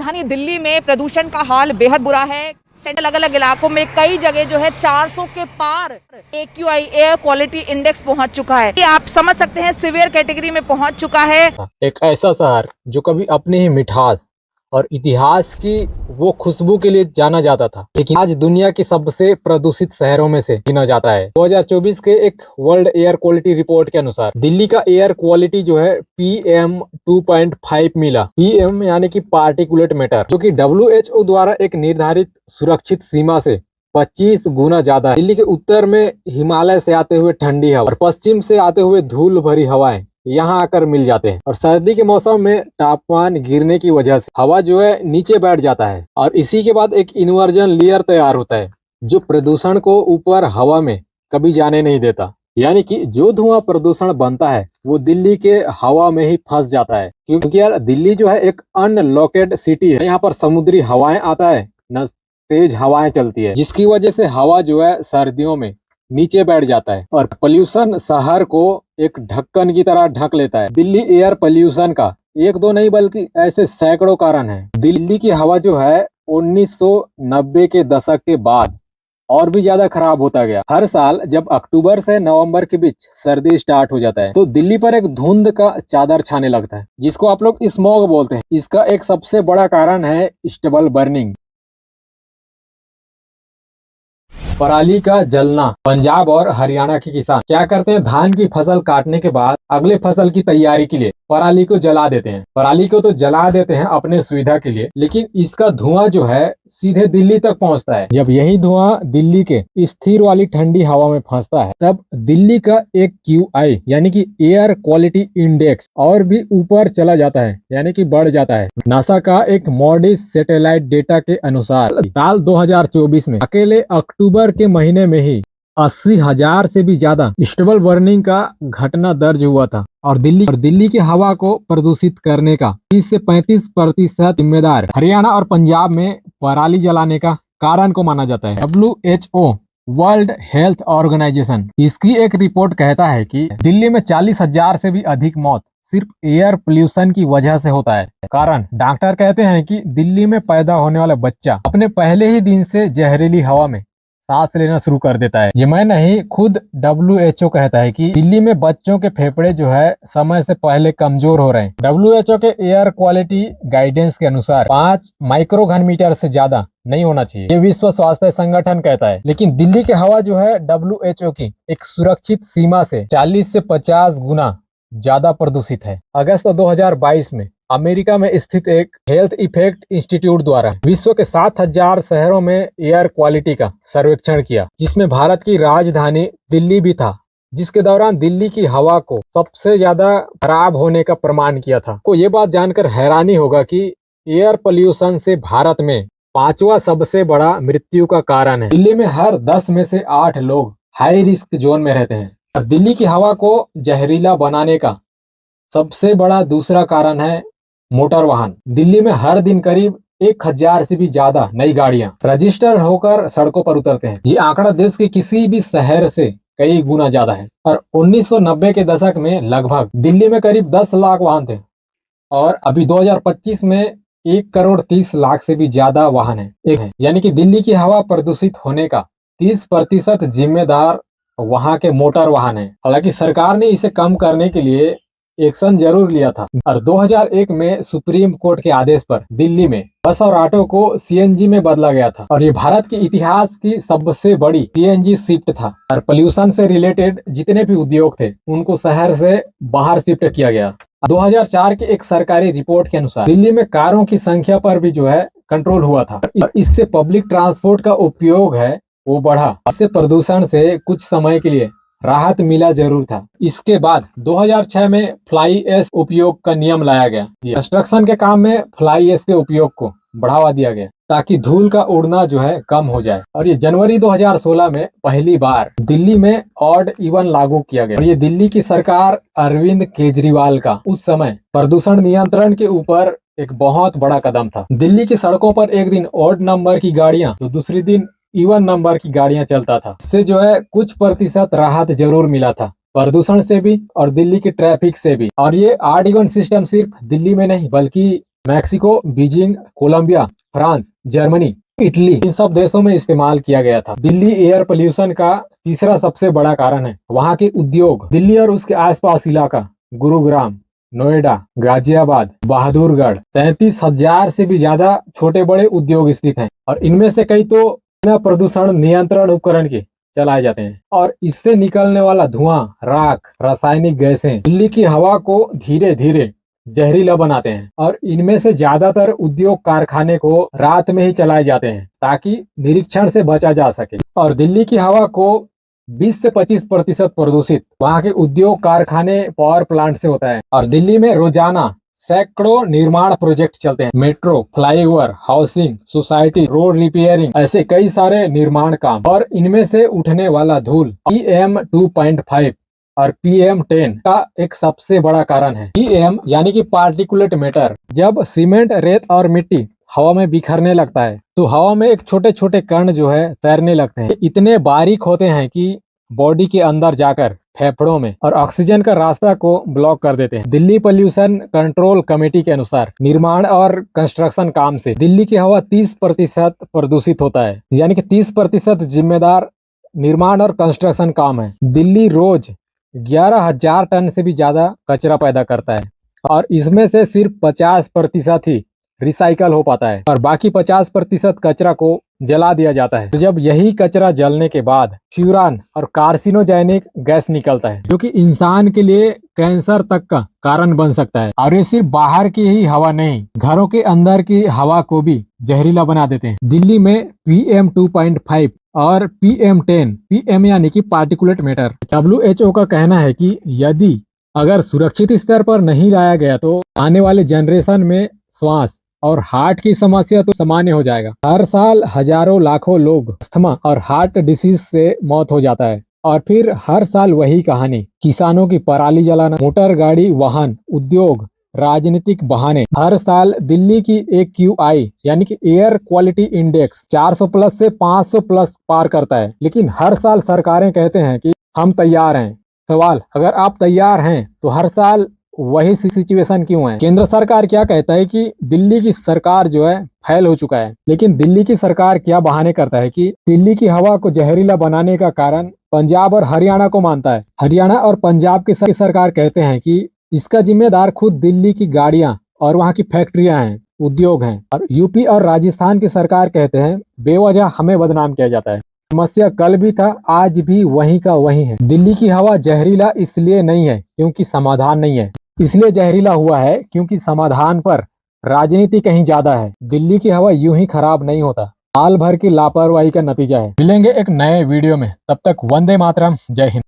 राजधानी दिल्ली में प्रदूषण का हाल बेहद बुरा है। अलग अलग इलाकों में कई जगह जो है 400 के पार AQI एयर क्वालिटी इंडेक्स पहुंच चुका है। ये आप समझ सकते हैं सीवियर कैटेगरी में पहुंच चुका है। एक ऐसा शहर जो कभी अपनी ही मिठास और इतिहास की वो खुशबू के लिए जाना जाता था, लेकिन आज दुनिया के सबसे प्रदूषित शहरों में से गिना जाता है। 2024 के एक वर्ल्ड एयर क्वालिटी रिपोर्ट के अनुसार दिल्ली का एयर क्वालिटी जो है PM 2.5 मिला। PM यानी कि पार्टिकुलेट मैटर, जो कि WHO द्वारा एक निर्धारित सुरक्षित सीमा से 25 गुना ज्यादा है। दिल्ली के उत्तर में हिमालय से आते हुए ठंडी हवा और पश्चिम से आते हुए धूल भरी हवाएं यहाँ आकर मिल जाते हैं, और सर्दी के मौसम में तापमान गिरने की वजह से हवा जो है नीचे बैठ जाता है, और इसी के बाद एक इन्वर्जन लेयर तैयार होता है जो प्रदूषण को ऊपर हवा में कभी जाने नहीं देता। यानी कि जो धुआं प्रदूषण बनता है वो दिल्ली के हवा में ही फंस जाता है, क्योंकि यार दिल्ली जो है एक अनलॉकेड सिटी है। यहाँ पर समुद्री हवाएं आता है न तेज हवाएं चलती है, जिसकी वजह से हवा जो है सर्दियों में नीचे बैठ जाता है और पोल्यूशन शहर को एक ढक्कन की तरह ढक लेता है। दिल्ली एयर पोल्यूशन का एक दो नहीं बल्कि ऐसे सैकड़ों कारण हैं। दिल्ली की हवा जो है 1990 के दशक के बाद और भी ज्यादा खराब होता गया। हर साल जब अक्टूबर से नवंबर के बीच सर्दी स्टार्ट हो जाता है तो दिल्ली पर एक धुंध का चादर छाने लगता है, जिसको आप लोग स्मॉग बोलते हैं। इसका एक सबसे बड़ा कारण है स्टबल बर्निंग, पराली का जलना। पंजाब और हरियाणा के किसान क्या करते हैं, धान की फसल काटने के बाद अगले फसल की तैयारी के लिए पराली को जला देते हैं। पराली को तो जला देते हैं अपने सुविधा के लिए, लेकिन इसका धुआं जो है सीधे दिल्ली तक पहुंचता है। जब यही धुआं दिल्ली के स्थिर वाली ठंडी हवा में फंसता है तब दिल्ली का एक QI यानी कि एयर क्वालिटी इंडेक्स और भी ऊपर चला जाता है, यानी कि बढ़ जाता है। नासा का एक मॉडिस सैटेलाइट डेटा के अनुसार साल 2024 में अकेले अक्टूबर के महीने में ही 80,000 से भी ज्यादा स्टबल बर्निंग का घटना दर्ज हुआ था, और दिल्ली की हवा को प्रदूषित करने का 30 से 35% जिम्मेदार हरियाणा और पंजाब में पराली जलाने का कारण को माना जाता है। WHO वर्ल्ड हेल्थ ऑर्गेनाइजेशन इसकी एक रिपोर्ट कहता है कि दिल्ली में 40,000 से भी अधिक मौत सिर्फ एयर पोल्यूशन की वजह से होता है। कारण डॉक्टर कहते हैं कि दिल्ली में पैदा होने वाला बच्चा अपने पहले ही दिन से जहरीली हवा में सांस लेना शुरू कर देता है। ये मैं नहीं, खुद WHO कहता है कि दिल्ली में बच्चों के फेफड़े जो है समय से पहले कमजोर हो रहे हैं। WHO के एयर क्वालिटी गाइडेंस के अनुसार 5 माइक्रोघन मीटर से ज्यादा नहीं होना चाहिए, ये विश्व स्वास्थ्य संगठन कहता है। लेकिन दिल्ली की हवा जो है WHO की एक सुरक्षित सीमा से 40 से 50 गुना ज्यादा प्रदूषित है। अगस्त 2022 में अमेरिका में स्थित एक हेल्थ इफेक्ट इंस्टीट्यूट द्वारा विश्व के 7,000 शहरों में एयर क्वालिटी का सर्वेक्षण किया, जिसमें भारत की राजधानी दिल्ली भी था, जिसके दौरान दिल्ली की हवा को सबसे ज्यादा खराब होने का प्रमाण किया था। को ये बात जानकर हैरानी होगा कि एयर पोल्यूशन से भारत में 5वां सबसे बड़ा मृत्यु का कारण है। दिल्ली में हर 10 में से 8 लोग हाई रिस्क जोन में रहते हैं। और दिल्ली की हवा को जहरीला बनाने का सबसे बड़ा दूसरा कारण है मोटर वाहन। दिल्ली में हर दिन करीब 1,000 से भी ज्यादा नई गाड़ियां रजिस्टर होकर सड़कों पर उतरते हैं। ये आंकड़ा देश के किसी भी शहर से कई गुना ज्यादा है। और 1990 के दशक में लगभग दिल्ली में करीब 10 लाख वाहन थे, और अभी 2025 में 1,30,00,000 से भी ज्यादा वाहन है। यानी कि दिल्ली की हवा प्रदूषित होने का 30% जिम्मेदार वहां के मोटर वाहन है। हालांकि सरकार ने इसे कम करने के लिए एक्शन जरूर लिया था, और 2001 में सुप्रीम कोर्ट के आदेश पर दिल्ली में बस और ऑटो को CNG में बदला गया था, और ये भारत के इतिहास की सबसे बड़ी CNG शिफ्ट था। और पोल्यूशन से रिलेटेड जितने भी उद्योग थे उनको शहर से बाहर शिफ्ट किया गया। 2004 की एक सरकारी रिपोर्ट के अनुसार दिल्ली में कारों की संख्या पर भी जो है कंट्रोल हुआ था। इससे पब्लिक ट्रांसपोर्ट का उपयोग है वो बढ़ा। इससे प्रदूषण से कुछ समय के लिए राहत मिला जरूर था। इसके बाद 2006 में फ्लाई ऐश उपयोग का नियम लाया गया। कंस्ट्रक्शन के काम में फ्लाई ऐश के उपयोग को बढ़ावा दिया गया ताकि धूल का उड़ना जो है कम हो जाए। और ये जनवरी 2016 में पहली बार दिल्ली में ऑड इवन लागू किया गया। और ये दिल्ली की सरकार अरविंद केजरीवाल का उस समय प्रदूषण नियंत्रण के ऊपर एक बहुत बड़ा कदम था। दिल्ली की सड़कों पर एक दिन ऑड नंबर की गाड़ियां तो दूसरी दिन इवन नंबर की गाड़ियां चलता था। इससे जो है कुछ प्रतिशत राहत जरूर मिला था प्रदूषण से भी और दिल्ली की ट्रैफिक से भी। और ये ऑड इवन सिस्टम सिर्फ दिल्ली में नहीं बल्कि Mexico, Beijing, Colombia, France, Germany, Italy, इन सब देशों में इस्तेमाल किया गया था। दिल्ली एयर पोल्यूशन का तीसरा सबसे बड़ा कारण है वहाँ के उद्योग। दिल्ली और उसके आसपास इलाका गुरुग्राम, नोएडा, गाजियाबाद, बहादुरगढ़ 33,000 से भी ज्यादा छोटे बड़े उद्योग स्थित हैं और इनमें से कई तो बिना प्रदूषण नियंत्रण उपकरण के चलाए जाते हैं और इससे निकलने वाला धुआं, राख, रासायनिक गैसें दिल्ली की हवा को धीरे धीरे जहरीला बनाते हैं और इनमें से ज्यादातर उद्योग कारखाने को रात में ही चलाए जाते हैं ताकि निरीक्षण से बचा जा सके। और दिल्ली की हवा को 20 से 25% प्रदूषित वहाँ के उद्योग कारखाने पावर प्लांट से होता है। और दिल्ली में रोजाना सैकड़ों निर्माण प्रोजेक्ट चलते हैं। Metro, flyover, housing society, road repairing, ऐसे कई सारे निर्माण काम। और इनमें से उठने वाला धूल PM 2.5 और PM 10 का एक सबसे बड़ा कारण है। PM यानी कि पार्टिकुलेट मैटर। जब सीमेंट, रेत और मिट्टी हवा में बिखरने लगता है तो हवा में एक छोटे छोटे कण जो है तैरने लगते हैं। इतने बारीक होते हैं कि बॉडी के अंदर जाकर फेफड़ों में और ऑक्सीजन का रास्ता को ब्लॉक कर देते हैं। दिल्ली पोल्यूशन कंट्रोल कमेटी के अनुसार निर्माण और कंस्ट्रक्शन काम से दिल्ली की हवा 30% प्रदूषित होता है, यानी कि 30% जिम्मेदार निर्माण और कंस्ट्रक्शन काम है। दिल्ली रोज 11,000 टन से भी ज्यादा कचरा पैदा करता है और इसमें से सिर्फ 50% ही रिसाइकल हो पाता है और बाकी 50% कचरा को जला दिया जाता है। तो जब यही कचरा जलने के बाद फ्यूरान और कार्सिनोजेनिक गैस निकलता है जो कि इंसान के लिए कैंसर तक का कारण बन सकता है। और ये सिर्फ बाहर की ही हवा नहीं, घरों के अंदर की हवा को भी जहरीला बना देते हैं। दिल्ली में PM 2.5 और PM 10, PM यानी कि पार्टिकुलेट मैटर। WHO का कहना है कि यदि अगर सुरक्षित स्तर पर नहीं लाया गया तो आने वाले जनरेशन में श्वास और हार्ट की समस्या तो सामान्य हो जाएगा। हर साल हजारों लाखों लोग अस्थमा और हार्ट डिसीज से मौत हो जाता है। और फिर हर साल वही कहानी, किसानों की पराली जलाना, मोटर गाड़ी, वाहन, उद्योग, राजनीतिक बहाने। हर साल दिल्ली की AQI यानी कि एयर क्वालिटी इंडेक्स 400 प्लस से 500 प्लस पार करता है। लेकिन हर साल सरकारें कहते हैं कि हम तैयार हैं। सवाल, अगर आप तैयार हैं तो हर साल वही सिचुएशन क्यों है? केंद्र सरकार क्या कहता है कि दिल्ली की सरकार जो है फेल हो चुका है, लेकिन दिल्ली की सरकार क्या बहाने करता है कि दिल्ली की हवा को जहरीला बनाने का कारण पंजाब और हरियाणा को मानता है। हरियाणा और पंजाब की सरकार कहते हैं कि इसका जिम्मेदार खुद दिल्ली की गाड़ियां और वहाँ की फैक्ट्रियां हैं, उद्योग हैं। और यूपी और राजस्थान की सरकार कहते हैं बेवजह हमें बदनाम किया जाता है। समस्या कल भी था, आज भी वही का वही है। दिल्ली की हवा जहरीला इसलिए नहीं है क्योंकि समाधान नहीं है, इसलिए जहरीला हुआ है क्योंकि समाधान पर राजनीति कहीं ज्यादा है। दिल्ली की हवा यूं ही खराब नहीं होता, साल भर की लापरवाही का नतीजा है। मिलेंगे एक नए वीडियो में, तब तक वंदे मातरम, जय हिंद।